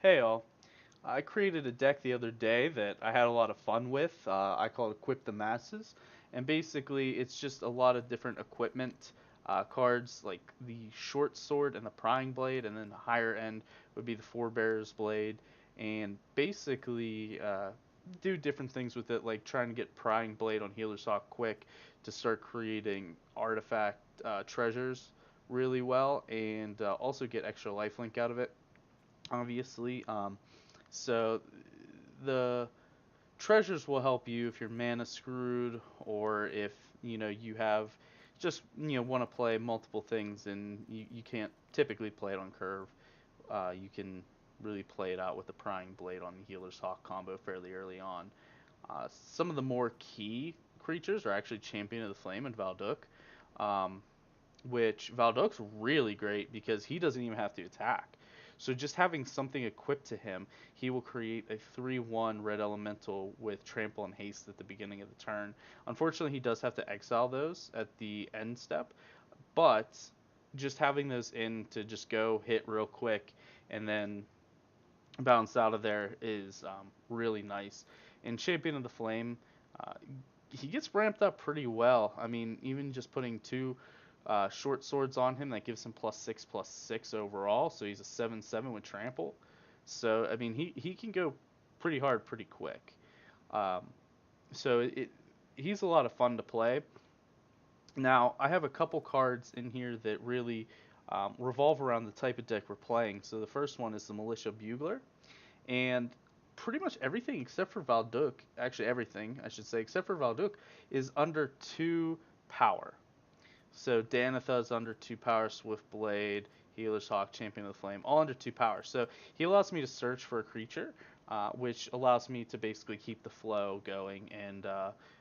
Hey all, I created a deck the other day that I had a lot of fun with. I call it Equip the Masses, and basically it's just a lot of different equipment cards like the short sword and the prying blade, and then the higher end would be the forebearer's blade, and basically do different things with it, like trying to get prying blade on Healer's Hawk quick to start creating artifact treasures really well, and also get extra lifelink out of it obviously. So the treasures will help you if your mana screwed, or if you have just want to play multiple things and you can't typically play it on curve. You can really play it out with the prying blade on the healer's hawk combo fairly early on. Some of the more key creatures are actually Champion of the Flame and Valduk, um, which Valduk's really great because he doesn't even have to attack. So just having something equipped to him, he will create a 3/1 red elemental with trample and haste at the beginning of the turn. Unfortunately, he does have to exile those at the end step, but just having those in to just go hit real quick and then bounce out of there is really nice. And Champion of the Flame, uh, he gets ramped up pretty well. I mean, even just putting two short swords on him, that gives him +6/+6 overall. So he's a 7/7 with trample. So I mean, he can go pretty hard pretty quick. Um, so he's a lot of fun to play. Now I have a couple cards in here that really revolve around the type of deck we're playing. So the first one is the Militia Bugler, and pretty much everything except for Valduk, actually everything I should say except for Valduk, is under 2 power. So Danitha is under 2 power, Swift Blade, Healer's Hawk, Champion of the Flame, all under 2 power. So he allows me to search for a creature, which allows me to basically keep the flow going and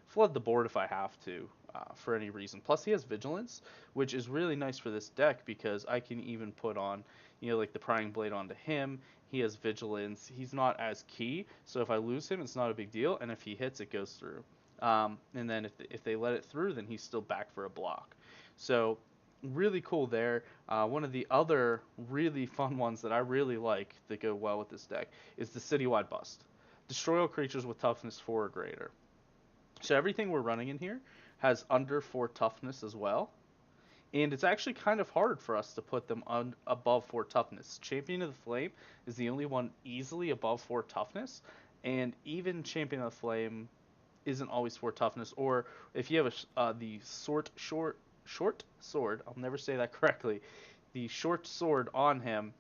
flood the board if I have to. For any reason. Plus, he has Vigilance, which is really nice for this deck because I can even put on, like the Prying Blade onto him. He has Vigilance. He's not as key, so if I lose him, it's not a big deal. And if he hits, it goes through. And then if they let it through, then he's still back for a block. So really cool there. One of the other really fun ones that I really like that go well with this deck is the Citywide Bust. Destroy all creatures with toughness 4 or greater. So everything we're running in here has under 4 toughness as well. And it's actually kind of hard for us to put them above 4 toughness. Champion of the Flame is the only one easily above 4 toughness. And even Champion of the Flame isn't always 4 toughness. Or if you have the short sword, I'll never say that correctly, the short sword on him,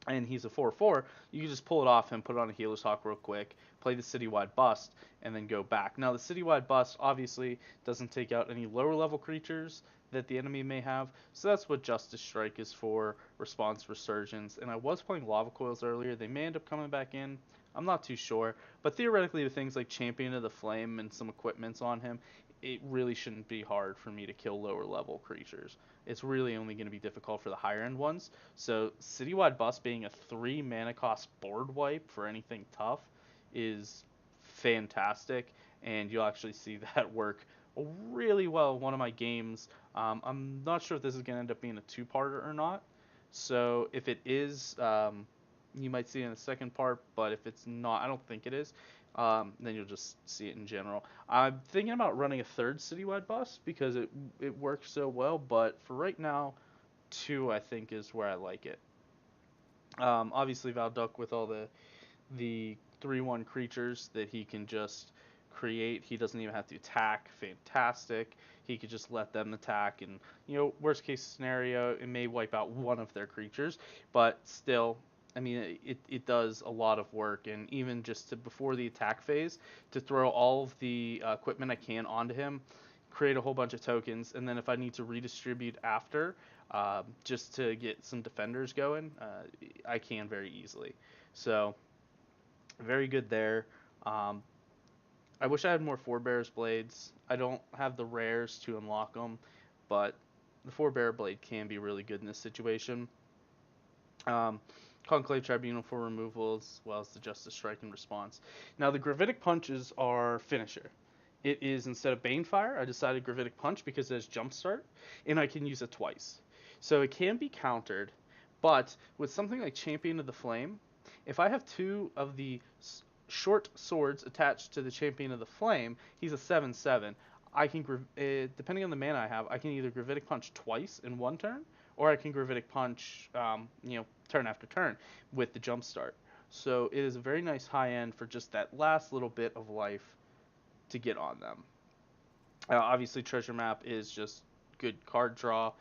and he's a 4/4, you can just pull it off him, put it on a Healer's Hawk real quick, play the Citywide Bust, and then go back. Now, the Citywide Bust obviously doesn't take out any lower level creatures that the enemy may have, so that's what Justice Strike is for, Response Resurgence. And I was playing Lava Coils earlier, they may end up coming back in, I'm not too sure, but theoretically with things like Champion of the Flame and some equipments on him, it really shouldn't be hard for me to kill lower level creatures. It's really only going to be difficult for the higher end ones. So Citywide Bust being a 3 mana cost board wipe for anything tough is fantastic, and you'll actually see that work really well in one of my games. I'm not sure if this is going to end up being a 2-parter or not. So if it is, you might see it in the second part, but if it's not, I don't think it is. Then you'll just see it in general. I'm thinking about running a third Citywide Bus because it works so well, but for right now, 2 I think is where I like it. Obviously Valduk with all the 3/1 creatures that he can just create. He doesn't even have to attack. Fantastic. He could just let them attack, and worst case scenario, it may wipe out one of their creatures, but still, I mean, it does a lot of work, and even just before the attack phase, to throw all of the equipment I can onto him, create a whole bunch of tokens, and then if I need to redistribute after, just to get some defenders going, I can very easily. So, very good there. Um, I wish I had more Forebear's Blades. I don't have the rares to unlock them, but the Forebear Blade can be really good in this situation. Um, Conclave Tribunal for removal, as well as the Justice Strike and response. Now, the Gravitic Punches are finisher. It is, instead of Banefire, I decided Gravitic Punch because it has Jumpstart, and I can use it twice. So it can be countered, but with something like Champion of the Flame, If I have two of the short swords attached to the Champion of the Flame, he's a 7/7. I can, depending on the mana I have, I can either Gravitic Punch twice in one turn, or I can Gravitic Punch, turn after turn with the Jump Start. So it is a very nice high end for just that last little bit of life to get on them. Obviously, Treasure Map is just good card draw.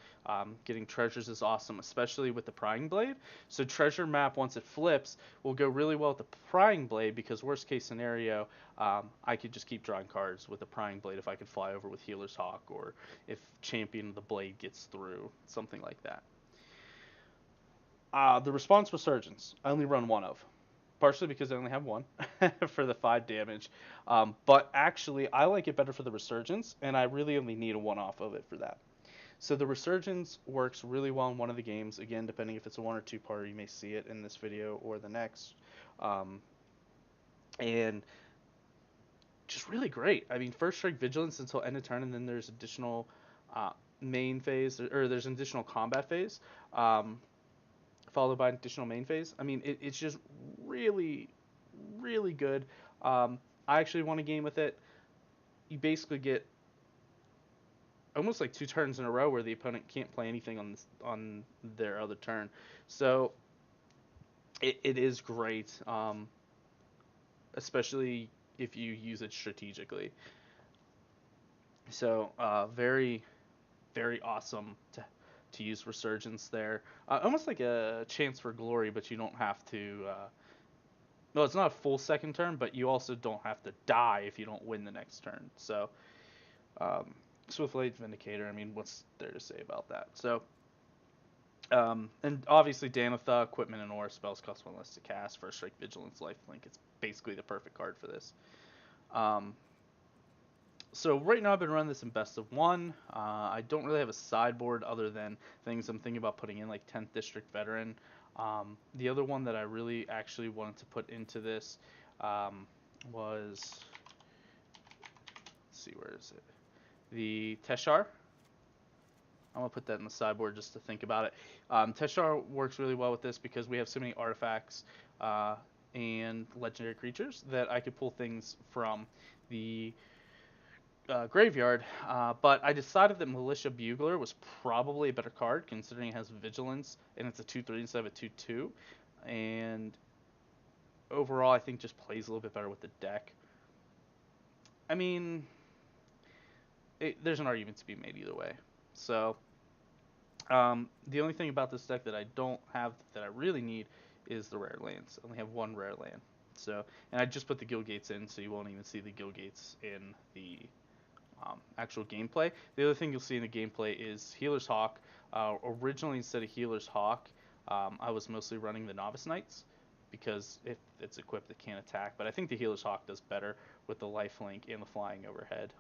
Getting treasures is awesome, especially with the Prying Blade. So Treasure Map, once it flips, will go really well with the Prying Blade, because worst case scenario, I could just keep drawing cards with the Prying Blade if I could fly over with Healer's Hawk, or if Champion of the Blade gets through, something like that. The Response Resurgence, I only run one of. Partially because I only have one for the 5 damage. But actually, I like it better for the Resurgence, and I really only need a 1-off of it for that. So the Resurgence works really well in one of the games. Again, depending if it's a 1 or 2-parter, you may see it in this video or the next. And just really great. I mean, first strike Vigilance until end of turn, and then there's additional main phase, or there's an additional combat phase, followed by an additional main phase. I mean, it's just really, really good. I actually won a game with it. You basically get almost like 2 turns in a row where the opponent can't play anything on their other turn. So it is great, especially if you use it strategically. So very, very awesome to use Resurgence there. Almost like a chance for glory, but you don't have to... no, it's not a full second turn, but you also don't have to die if you don't win the next turn. So, Swiftblade Vindicator, I mean, what's there to say about that? So, and obviously Danitha, Equipment and Aura spells cost 1 less to cast. First Strike, Vigilance, Lifelink. It's basically the perfect card for this. So right now I've been running this in best of 1. I don't really have a sideboard other than things I'm thinking about putting in, like 10th District Veteran. The other one that I really actually wanted to put into this was, let's see, where is it? The Teshar. I'm going to put that in the sideboard just to think about it. Teshar works really well with this because we have so many artifacts and legendary creatures that I could pull things from the graveyard, but I decided that Militia Bugler was probably a better card, considering it has Vigilance and it's a 2/3 instead of a 2/2, and overall I think just plays a little bit better with the deck. I mean, there's an argument to be made either way. So the only thing about this deck that I don't have that I really need is the rare lands. I only have 1 rare land. So, and I just put the Guild Gates in, so you won't even see the Guild Gates in the actual gameplay. The other thing you'll see in the gameplay is Healer's Hawk. Originally, instead of Healer's Hawk, I was mostly running the Novice Knights because it's equipped that can't attack. But I think the Healer's Hawk does better with the lifelink and the flying overhead.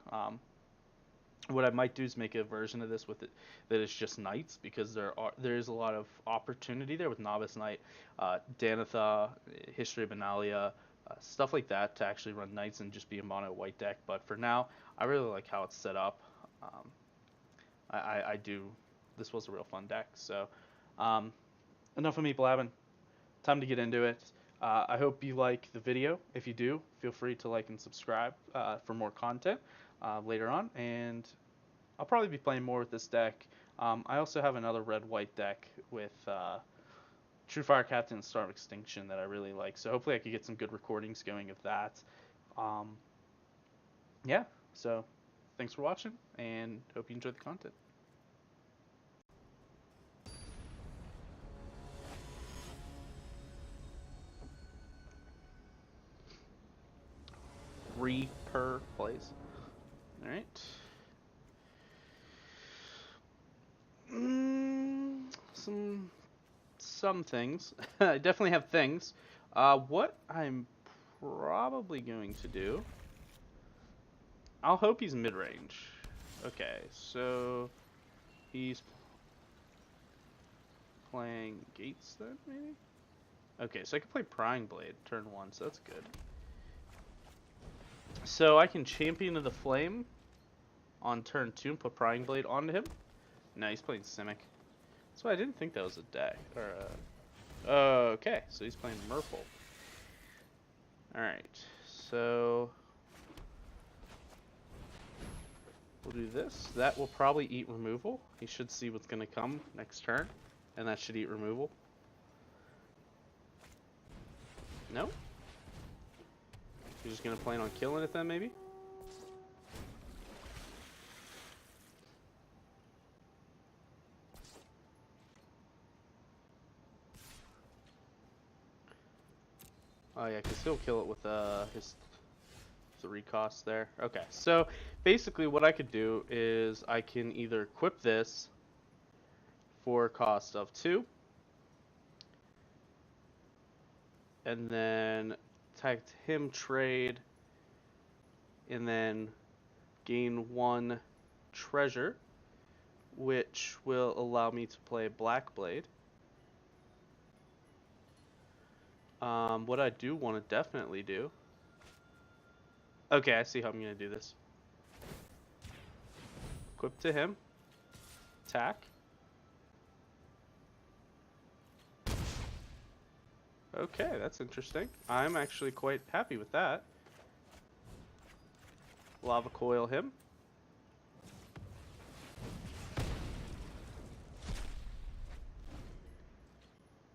What I might do is make a version of this with it that is just Knights, because there is a lot of opportunity there with Novice Knight, Danitha, History of Benalia, stuff like that, to actually run Knights and just be a mono white deck. But for now, I really like how it's set up. I do. This was a real fun deck. So enough of me blabbing. Time to get into it. I hope you like the video. If you do, feel free to like and subscribe for more content later on. And I'll probably be playing more with this deck. I also have another red-white deck with True Fire Captain and Star of Extinction that I really like. So hopefully I could get some good recordings going of that. Yeah, so thanks for watching, and hope you enjoyed the content. Per place. Alright. Some things. I definitely have things. What I'm probably going to do... I'll hope he's mid-range. Okay, so... he's playing Gates then, maybe? Okay, so I can play Prying Blade turn 1, so that's good. So I can Champion of the Flame on turn 2 and put Prying Blade onto him. No, he's playing Simic. So I didn't think that was a deck, or Okay, so he's playing Merfolk. Alright, so we'll do this. That will probably eat removal. He should see what's going to come next turn, and that should eat removal. No? You're just going to plan on killing it then, maybe? Oh yeah, because he'll kill it with his 3 costs there. Okay, so basically what I could do is I can either equip this for a cost of 2, and then tag him trade, and then gain 1 treasure, which will allow me to play Blackblade. What I do want to definitely do... Okay, I see how I'm going to do this. Equip to him. Attack. Okay, that's interesting. I'm actually quite happy with that. Lava coil him.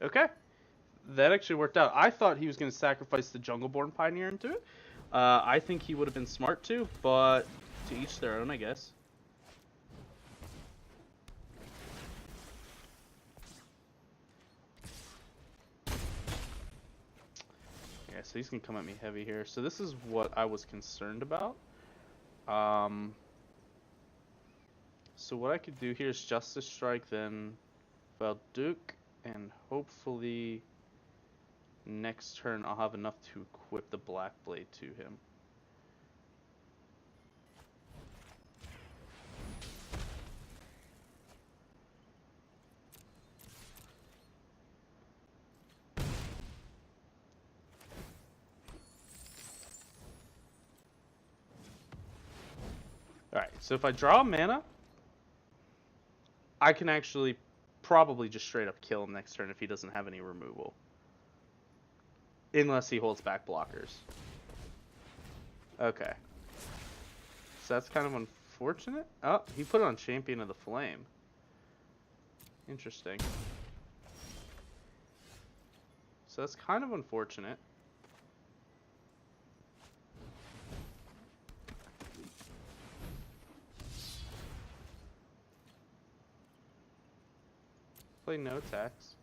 Okay. That actually worked out. I thought he was going to sacrifice the Jungleborn Pioneer into it. I think he would have been smart too, but to each their own, I guess. Yeah, so he's going to come at me heavy here. So this is what I was concerned about. So what I could do here is Justice Strike, then Valduke, and hopefully next turn I'll have enough to equip the Black Blade to him. Alright, so if I draw mana, I can actually probably just straight up kill him next turn if he doesn't have any removal. Unless he holds back blockers. Okay. So that's kind of unfortunate. Oh, he put it on Champion of the Flame. Interesting. So that's kind of unfortunate. Play no attacks.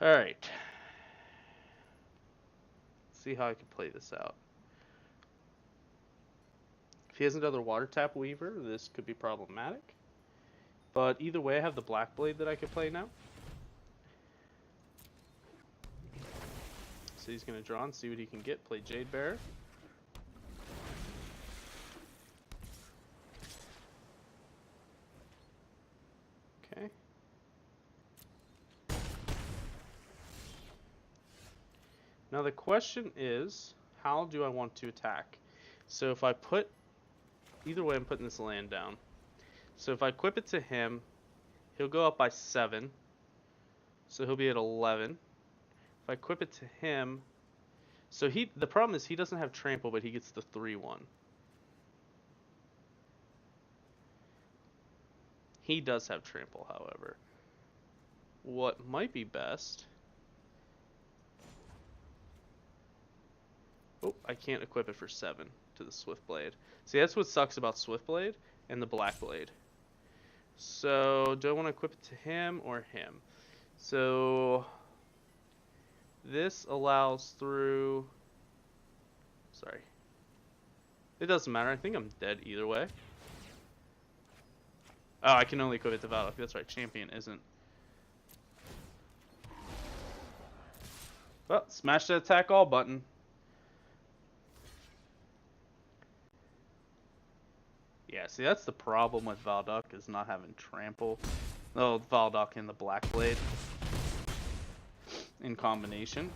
Alright. See how I can play this out. If he has another Water Tap Weaver, this could be problematic. But either way, I have the Black Blade that I could play now. So he's going to draw and see what he can get. Play Jade Bearer. Okay. Now the question is, how do I want to attack? So if I put... Either way, I'm putting this land down. So if I equip it to him, he'll go up by 7. So he'll be at 11. If I equip it to him... So the problem is he doesn't have trample, but he gets the 3/1. He does have trample, however. What might be best... Oh, I can't equip it for 7 to the Swift Blade. See, that's what sucks about Swift Blade and the Black Blade. So, do I want to equip it to him or him? So, this allows through... Sorry. It doesn't matter. I think I'm dead either way. Oh, I can only equip it to Valak. That's right. Champion isn't. Well, smash the attack all button. Yeah, see, that's the problem with Valduk, is not having trample. Oh, Valduk and the Black Blade in combination.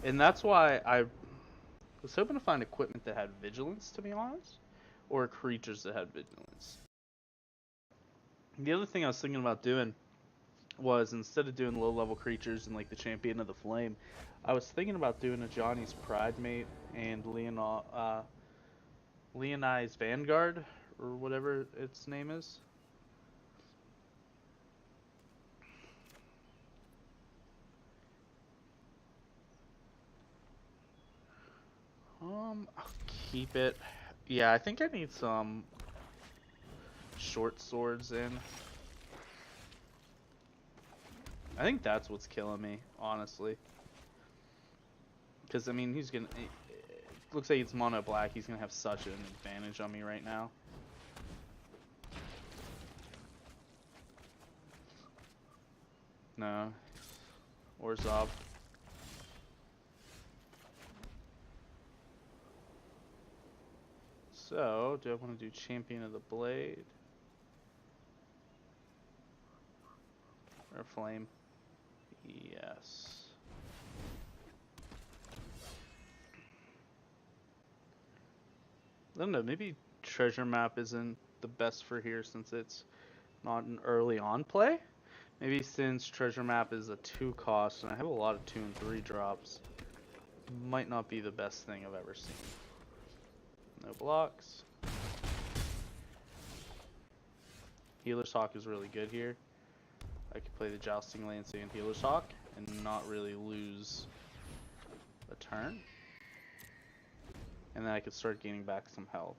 And that's why I was hoping to find equipment that had vigilance, to be honest, or creatures that had vigilance. The other thing I was thinking about doing was, instead of doing low level creatures and like the Champion of the Flame, I was thinking about doing a Johnny's Pride Mate and Leoni's Vanguard, or whatever its name is. I'll keep it. Yeah, I think I need some short swords in. I think that's what's killing me, honestly. Because, I mean, he's gonna... It looks like it's mono black. He's gonna have such an advantage on me right now. No. Or Zob. So, do I want to do Champion of the Blade? Or Flame? Yes. I don't know, maybe Treasure Map isn't the best for here since it's not an early on play. Maybe since Treasure Map is a 2 cost and I have a lot of 2 and 3 drops, might not be the best thing I've ever seen. No blocks. Healer's Hawk is really good here. I could play the Jousting Lance and Healer's Hawk and not really lose a turn. And then I could start gaining back some health.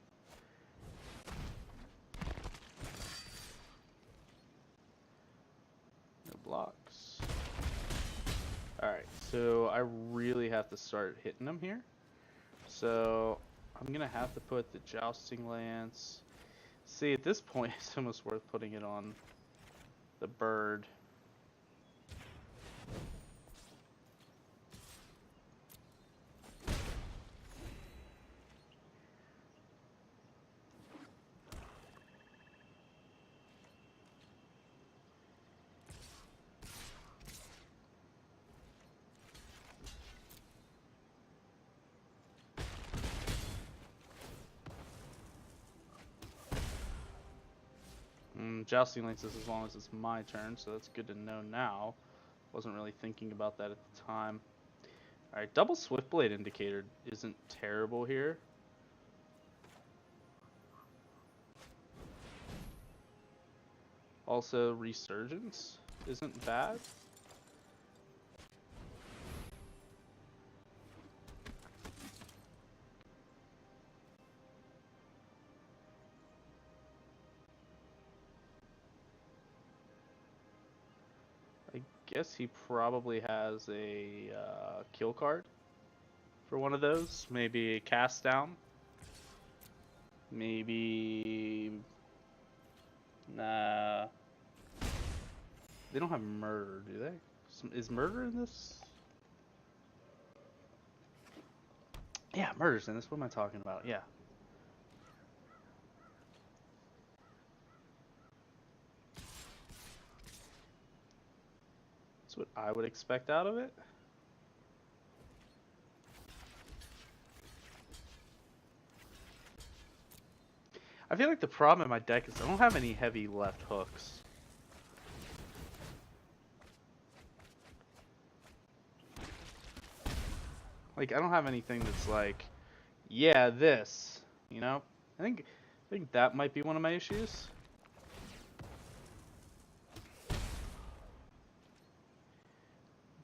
No blocks. Alright, so I really have to start hitting them here. So I'm gonna have to put the Jousting Lance. See, at this point, it's almost worth putting it on the bird. Jousting Lance is as long as it's my turn, so that's good to know now. Wasn't really thinking about that at the time. Alright, double Swiftblade Indicator isn't terrible here. Also, Resurgence isn't bad. I guess he probably has a kill card for one of those. Maybe a cast down. Maybe... Nah. They don't have murder, do they? Is murder in this? Yeah, murder's in this. What am I talking about? Yeah. That's what I would expect out of it. I feel like the problem in my deck is I don't have any heavy left hooks. Like, I don't have anything that's like, yeah, this, you know? I think that might be one of my issues.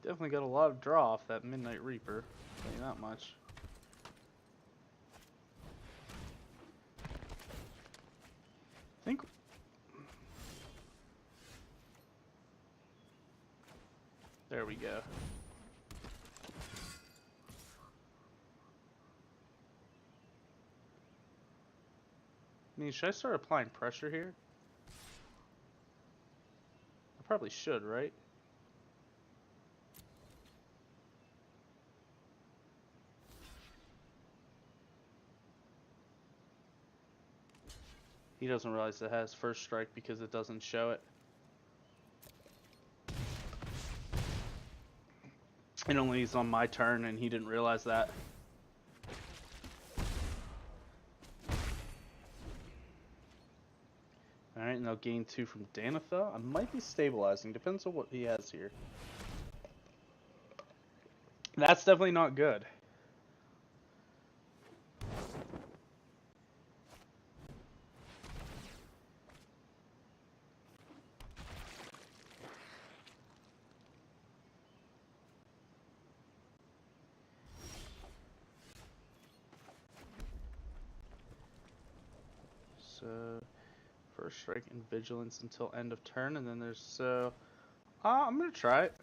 Definitely got a lot of draw off that Midnight Reaper, I'll tell you that much. I think... There we go. I mean, should I start applying pressure here? I probably should, right? He doesn't realize it has first strike because it doesn't show it. It only is on my turn and he didn't realize that. Alright, and I'll gain 2 from Danitha. I might be stabilizing, depends on what he has here. That's definitely not good. So, first strike and vigilance until end of turn, and then there's I'm gonna try it.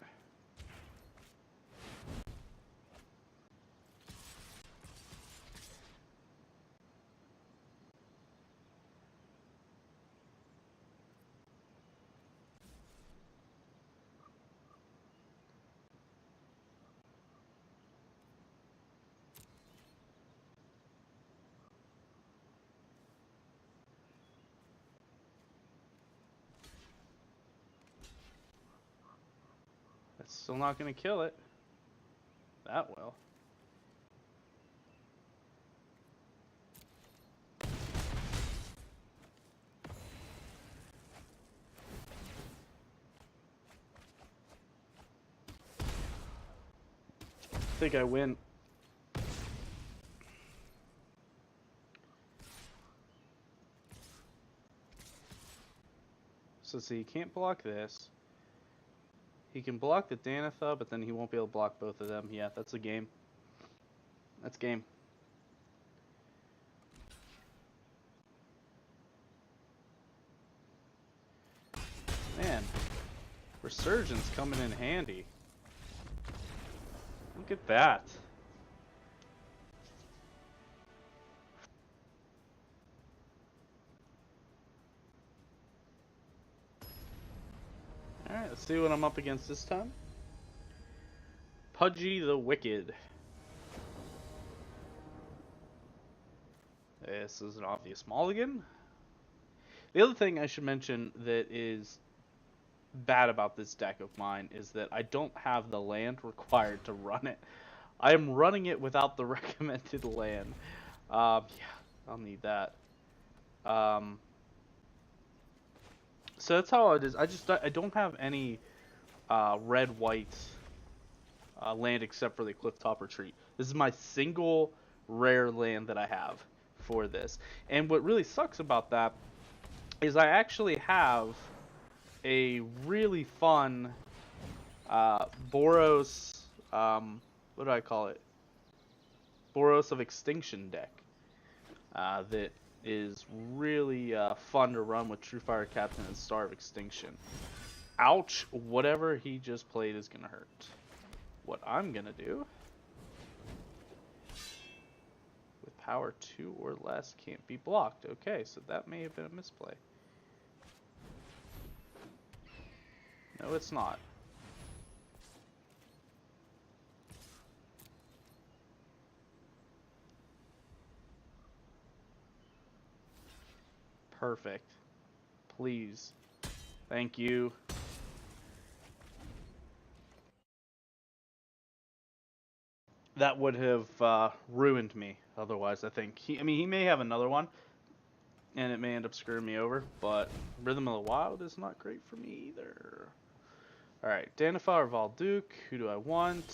That's still not gonna kill it that well. I think I win. So see, he can't block this. He can block the Danitha, but then he won't be able to block both of them. Yeah, that's a game. That's game. Man, Resurgence coming in handy. Look at that. Alright, let's see what I'm up against this time. Pudgy the Wicked. This is an obvious mulligan. The other thing I should mention that is bad about this deck of mine is that I don't have the land required to run it. I am running it without the recommended land. Yeah, I'll need that. So that's how it is. I don't have any red-white land except for the Clifftop Retreat. This is my single rare land that I have for this. And what really sucks about that is I actually have a really fun Boros, what do I call it? Boros of Extinction deck that is really fun to run with Truefire Captain and Star of Extinction. Ouch, whatever he just played is gonna hurt. What I'm gonna do with power 2 or less can't be blocked. Okay, so that may have been a misplay. No, it's not. Perfect. Please. Thank you. That would have ruined me otherwise, I think. He may have another one, and it may end up screwing me over, but Rhythm of the Wild is not great for me either. Alright, Danifar or Valduk, who do I want?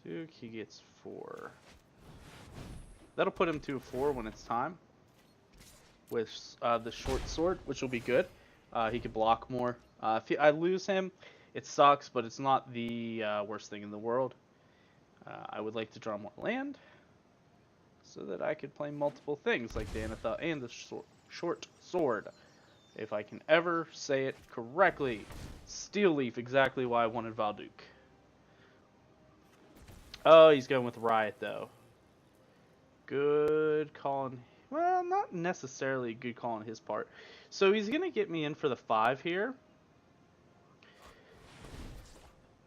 Duke, he gets 4. That'll put him to a 4 when it's time. With the short sword, which will be good. He could block more. If I lose him, it sucks, but it's not the worst thing in the world. I would like to draw more land, so that I could play multiple things like Danitha and the short sword. If I can ever say it correctly. Steel Leaf, exactly why I wanted Valduk. Oh, he's going with Riot, though. Good call on... Well, not necessarily a good call on his part. So he's going to get me in for the 5 here.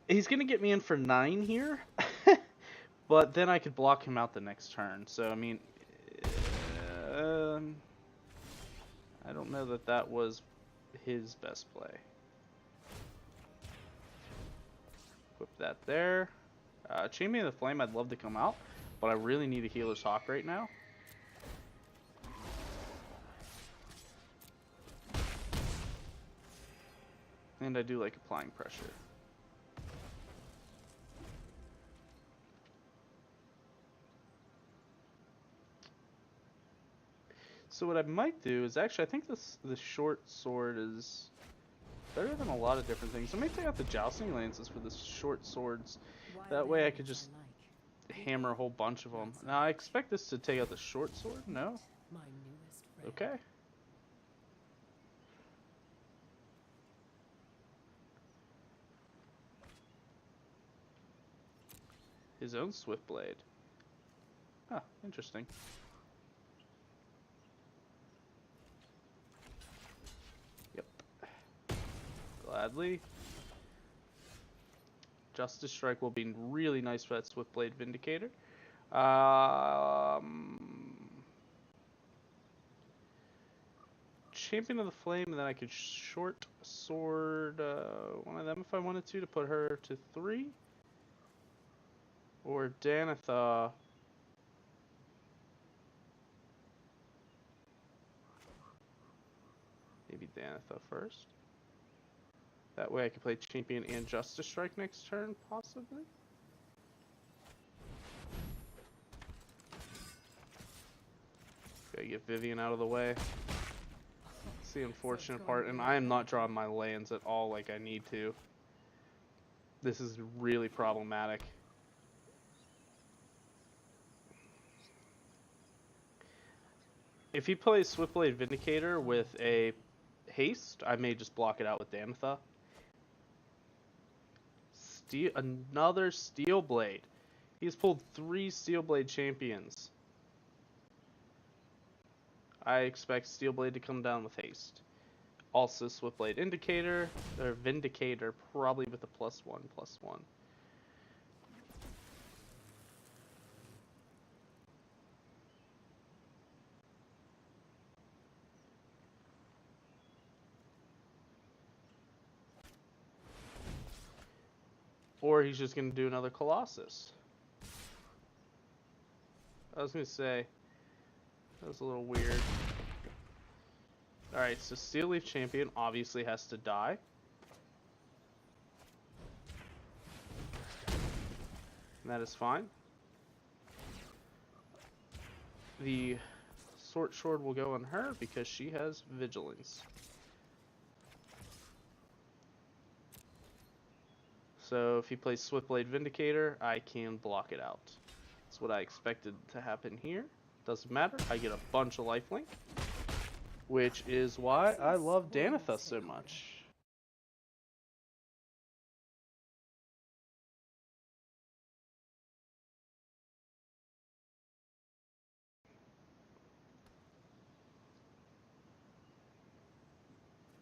He's going to get me in for 9 here. But then I could block him out the next turn. So, I mean... I don't know that that was his best play. that there. Champion of the Flame, I'd love to come out, but I really need a Healer's Hawk right now. And I do like applying pressure. So what I might do is actually, I think the short sword is better than a lot of different things. I may take out the jousting lances for the short swords. That way I could just hammer a whole bunch of them. Now I expect this to take out the short sword. No? Okay. His own swift blade. Huh, interesting. Yep. Gladly. Justice Strike will be really nice for that Swift Blade Vindicator. Champion of the Flame, and then I could short sword one of them if I wanted to put her to 3. Or Danitha. Maybe Danitha first. That way I could play Champion and Justice Strike next turn, possibly. Gotta get Vivian out of the way. It's the unfortunate part, and I am not drawing my lands at all like I need to. This is really problematic. If he plays Swiftblade Vindicator with a haste, I may just block it out with Danitha. Another Steel Blade. He's pulled 3 Steel Blade champions. I expect Steel Blade to come down with haste. Also Swiftblade Indicator, or Vindicator, probably with a +1/+1. Or he's just going to do another Colossus. I was going to say, that was a little weird. Alright, so Steel Leaf Champion obviously has to die. And that is fine. The Short Sword will go on her because she has Vigilance. So if he plays Swiftblade Vindicator, I can block it out. That's what I expected to happen here. Doesn't matter, I get a bunch of lifelink, which is why I love Danitha so much.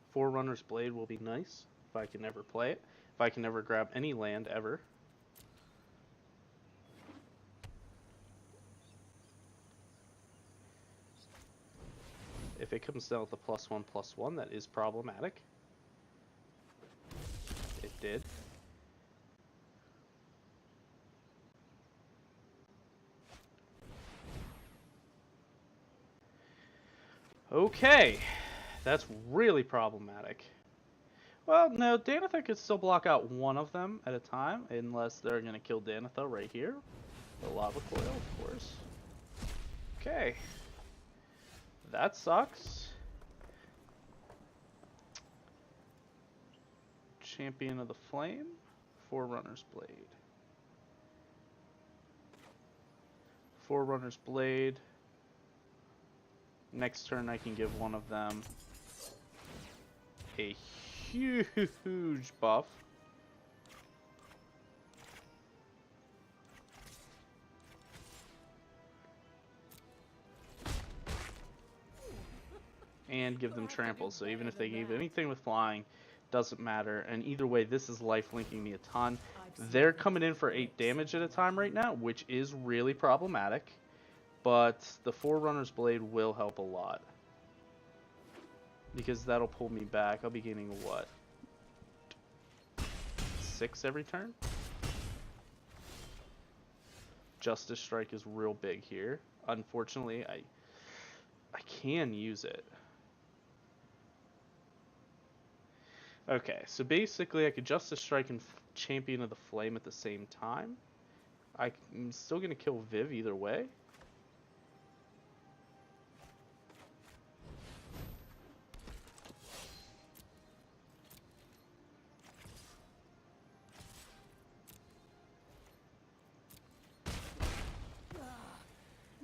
Forerunner's Blade will be nice if I can ever play it. If I can never grab any land ever. If it comes down with a +1/+1, that is problematic. It did. Okay, that's really problematic. Well, no, Danitha could still block out one of them at a time, unless they're going to kill Danitha right here. The Lava Coil, of course. Okay. That sucks. Champion of the Flame, Forerunner's Blade. Forerunner's Blade. Next turn I can give one of them a huge buff. And give them trample, so even if they gave anything with flying, doesn't matter. And either way, this is life linking me a ton. They're coming in for 8 damage at a time right now, which is really problematic. But the Forerunner's Blade will help a lot. Because that'll pull me back. I'll be gaining what? 6 every turn? Justice Strike is real big here. Unfortunately, I can use it. Okay, so basically I could Justice Strike and Champion of the Flame at the same time. I'm still going to kill Viv either way.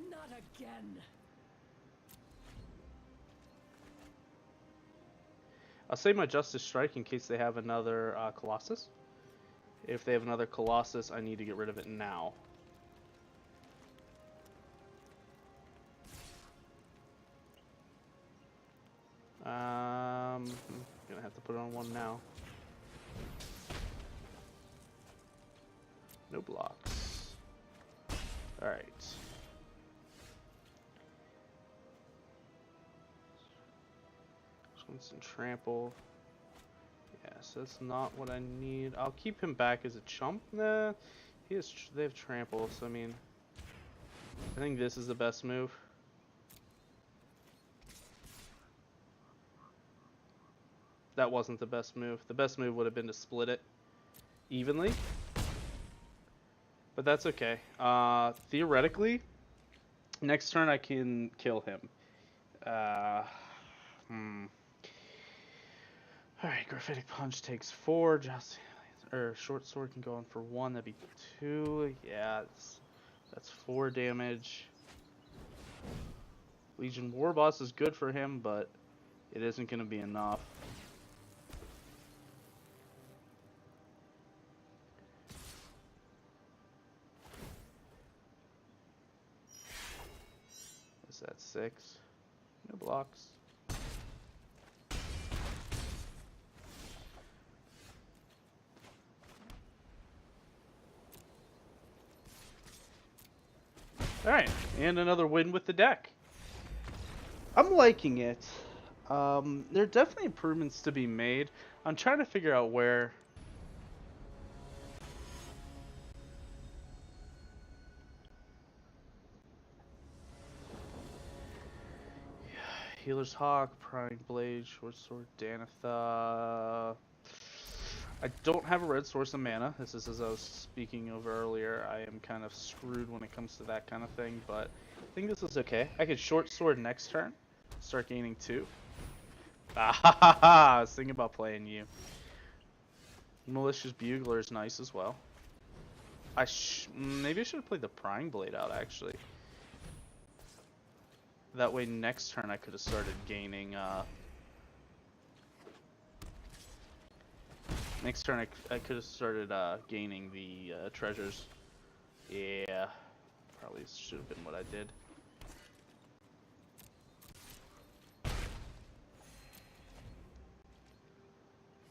Not again. I'll save my Justice Strike in case they have another Colossus. If they have another Colossus, I need to get rid of it now. I'm gonna have to put it on one now. No blocks. Alright. Instant trample. Yeah, so that's not what I need. I'll keep him back as a chump. Nah, they have trample, so I mean, I think this is the best move. That wasn't the best move. The best move would have been to split it evenly. But that's okay. Theoretically, next turn I can kill him. Alright, Graphitic Punch takes 4. Short Sword can go on for 1. That'd be 2. Yeah, that's 4 damage. Legion Warboss is good for him, but it isn't going to be enough. Is that 6? No blocks. Alright, and another win with the deck. I'm liking it. There are definitely improvements to be made. I'm trying to figure out where... Healer's Hawk, Prying Blade, Short Sword, Danitha... I don't have a red source of mana. This is as I was speaking of earlier. I am kind of screwed when it comes to that kind of thing, but I think this is okay. I could short sword next turn, start gaining 2. I was thinking about playing you. Malicious Bugler is nice as well. Maybe I should have played the Prying Blade out actually. That way next turn I could have started gaining next turn I could have started gaining the treasures. Yeah, probably should have been what I did.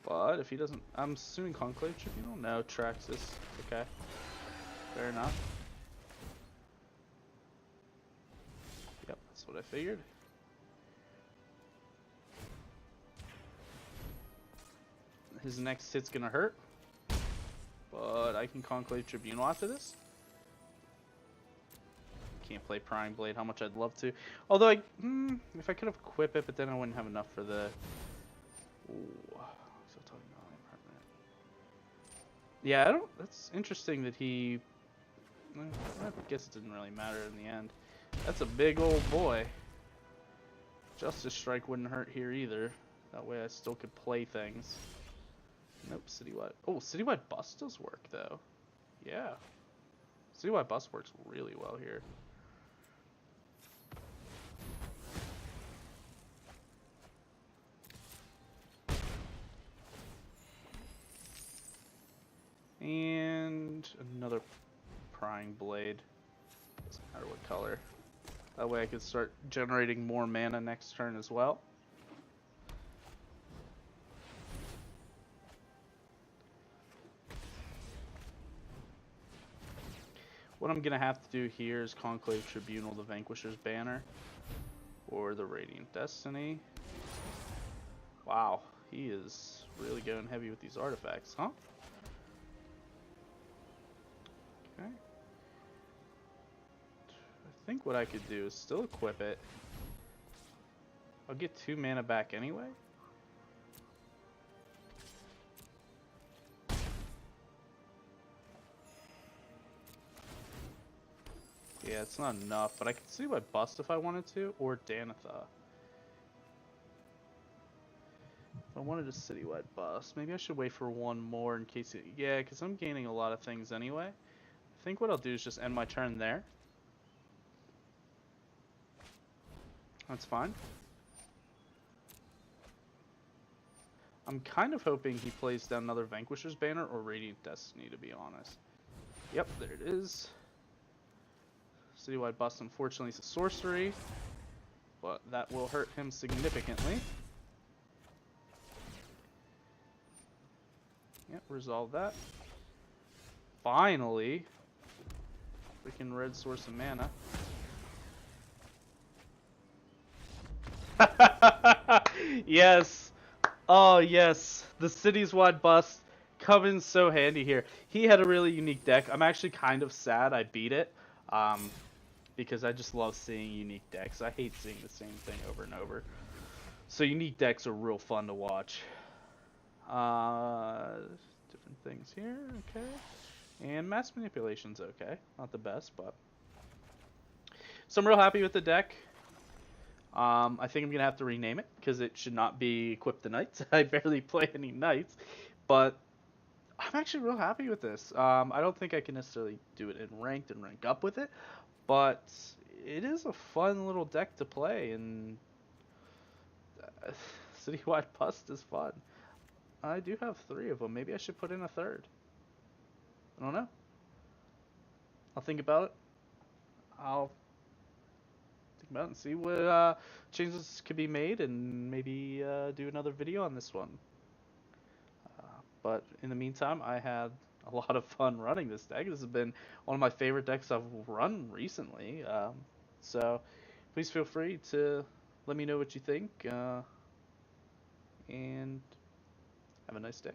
But if he doesn't, I'm assuming Conclave Tribunal? No, Traxxas. Okay, fair enough. Yep, that's what I figured. His next hit's gonna hurt, but I can Conclave Tribunal after this. Can't play Prying Blade, how much I'd love to. Although if I could have equipped it, but then I wouldn't have enough for the... Ooh. Yeah, that's interesting that he... I guess it didn't really matter in the end. That's a big old boy. Justice Strike wouldn't hurt here either. That way I still could play things. Nope, Citywide. Oh, Citywide Bust does work though. Yeah. Citywide Bust works really well here. And another Prying Blade. Doesn't matter what color. That way I can start generating more mana next turn as well. What I'm gonna have to do here is Conclave Tribunal the Vanquisher's Banner or the Radiant Destiny. Wow, he is really going heavy with these artifacts, huh? Okay. think what I could do is still equip it. I'll get 2 mana back anyway. Yeah, it's not enough, but I could see what bust if I wanted to, or Danitha. If I wanted a citywide bust, maybe I should wait for one more in case it, yeah, because I'm gaining a lot of things anyway. I think what I'll do is just end my turn there. That's fine. I'm kind of hoping he plays down another Vanquisher's Banner or Radiant Destiny, to be honest. Yep, there it is. Citywide Bust, unfortunately, is a sorcery, but that will hurt him significantly. Yep, resolve that. Finally! Freaking red source of mana. Yes! Oh, yes! The city's wide bust come in so handy here. He had a really unique deck. I'm actually kind of sad I beat it. Because I just love seeing unique decks. I hate seeing the same thing over and over. So unique decks are real fun to watch. Different things here, okay. And mass manipulation's okay. Not the best, but... So I'm real happy with the deck. I think I'm going to have to rename it, because it should not be Equip the Knights. I barely play any Knights. But I'm actually real happy with this. I don't think I can necessarily do it in ranked and rank up with it. But it is a fun little deck to play, and Citywide Bust is fun. I do have 3 of them. Maybe I should put in a 3rd. I don't know. I'll think about it. I'll think about it and see what changes could be made, and maybe do another video on this one. But in the meantime, I had a lot of fun running this deck. This has been one of my favorite decks I've run recently. So please feel free to let me know what you think, and have a nice day.